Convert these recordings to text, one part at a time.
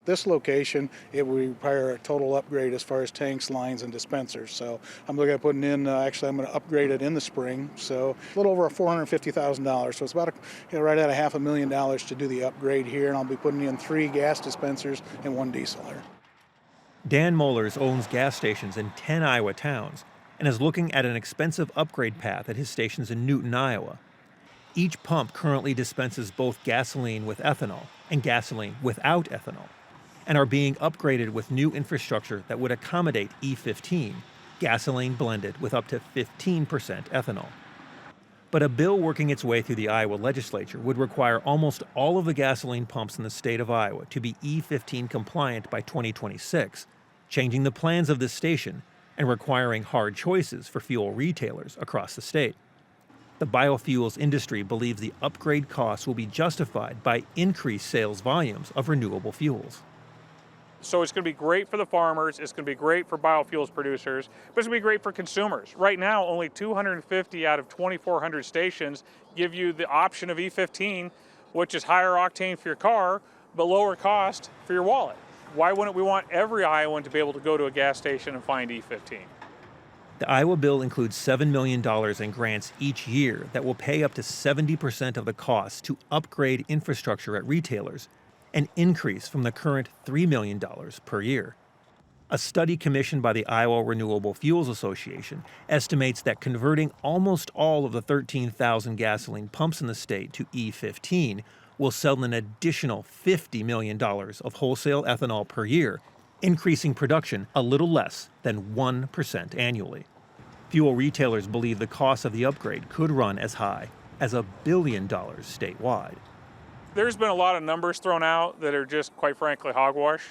This location, it would require a total upgrade as far as tanks, lines, and dispensers. So I'm looking at putting in, actually I'm going to upgrade it in the spring. So a little over $450,000. So it's about right at $500,000 to do the upgrade here. And I'll be putting in 3 gas dispensers and 1 desaler. Dan Mollers owns gas stations in 10 Iowa towns and is looking at an expensive upgrade path at his stations in Newton, Iowa. Each pump currently dispenses both gasoline with ethanol and gasoline without ethanol, and are being upgraded with new infrastructure that would accommodate E15, gasoline blended with up to 15% ethanol. But a bill working its way through the Iowa legislature would require almost all of the gasoline pumps in the state of Iowa to be E15 compliant by 2026, changing the plans of this station and requiring hard choices for fuel retailers across the state. The biofuels industry believes the upgrade costs will be justified by increased sales volumes of renewable fuels. So it's going to be great for the farmers, it's going to be great for biofuels producers, but it's going to be great for consumers. Right now, only 250 out of 2,400 stations give you the option of E15, which is higher octane for your car, but lower cost for your wallet. Why wouldn't we want every Iowan to be able to go to a gas station and find E15? The Iowa bill includes $7 million in grants each year that will pay up to 70% of the costs to upgrade infrastructure at retailers, an increase from the current $3 million per year. A study commissioned by the Iowa Renewable Fuels Association estimates that converting almost all of the 13,000 gasoline pumps in the state to E15 will sell an additional $50 million of wholesale ethanol per year, increasing production a little less than 1% annually. Fuel retailers believe the cost of the upgrade could run as high as $1 billion statewide. There's been a lot of numbers thrown out that are just, quite frankly, hogwash.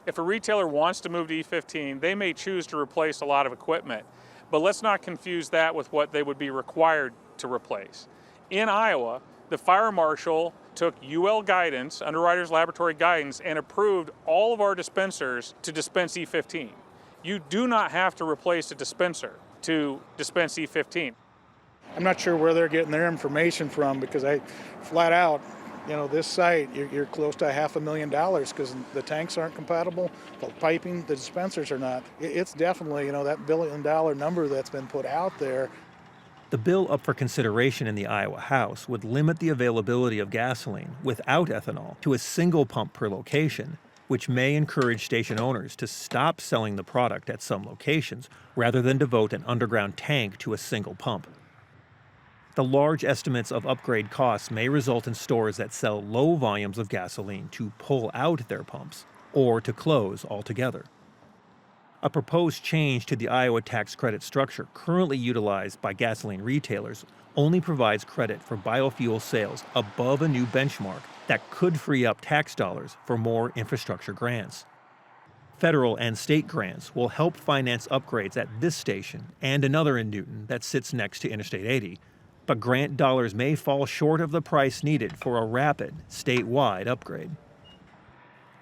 If a retailer wants to move to E15, they may choose to replace a lot of equipment, but let's not confuse that with what they would be required to replace. In Iowa, the fire marshal took UL guidance, Underwriters Laboratory guidance, and approved all of our dispensers to dispense E15. You do not have to replace a dispenser to dispense E15. I'm not sure where they're getting their information from, because I flat out, this site, you're close to $500,000 because the tanks aren't compatible, the piping, the dispensers are not. It's definitely, that $1 billion number that's been put out there. The bill up for consideration in the Iowa House would limit the availability of gasoline without ethanol to a single pump per location, which may encourage station owners to stop selling the product at some locations rather than devote an underground tank to a single pump. The large estimates of upgrade costs may result in stores that sell low volumes of gasoline to pull out their pumps or to close altogether. A proposed change to the Iowa tax credit structure currently utilized by gasoline retailers only provides credit for biofuel sales above a new benchmark that could free up tax dollars for more infrastructure grants. Federal and state grants will help finance upgrades at this station and another in Newton that sits next to Interstate 80, but grant dollars may fall short of the price needed for a rapid, statewide upgrade.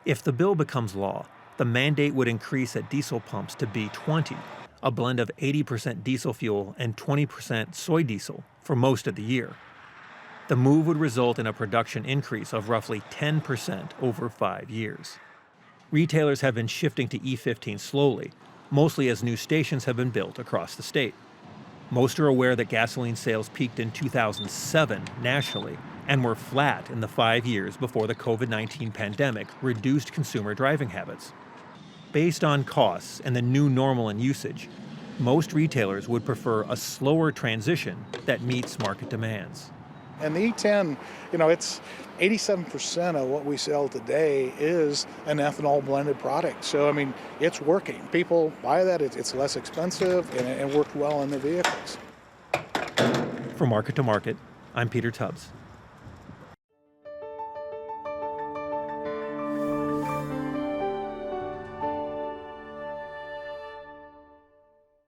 If the bill becomes law, the mandate would increase at diesel pumps to B20, a blend of 80% diesel fuel and 20% soy diesel for most of the year. The move would result in a production increase of roughly 10% over 5 years. Retailers have been shifting to E15 slowly, mostly as new stations have been built across the state. Most are aware that gasoline sales peaked in 2007 nationally and were flat in the 5 years before the COVID-19 pandemic reduced consumer driving habits. Based on costs and the new normal in usage, most retailers would prefer a slower transition that meets market demands. And the E10, it's 87% of what we sell today is an ethanol blended product. So, it's working. People buy that, it's less expensive, and it worked well in their vehicles. For Market to Market, I'm Peter Tubbs.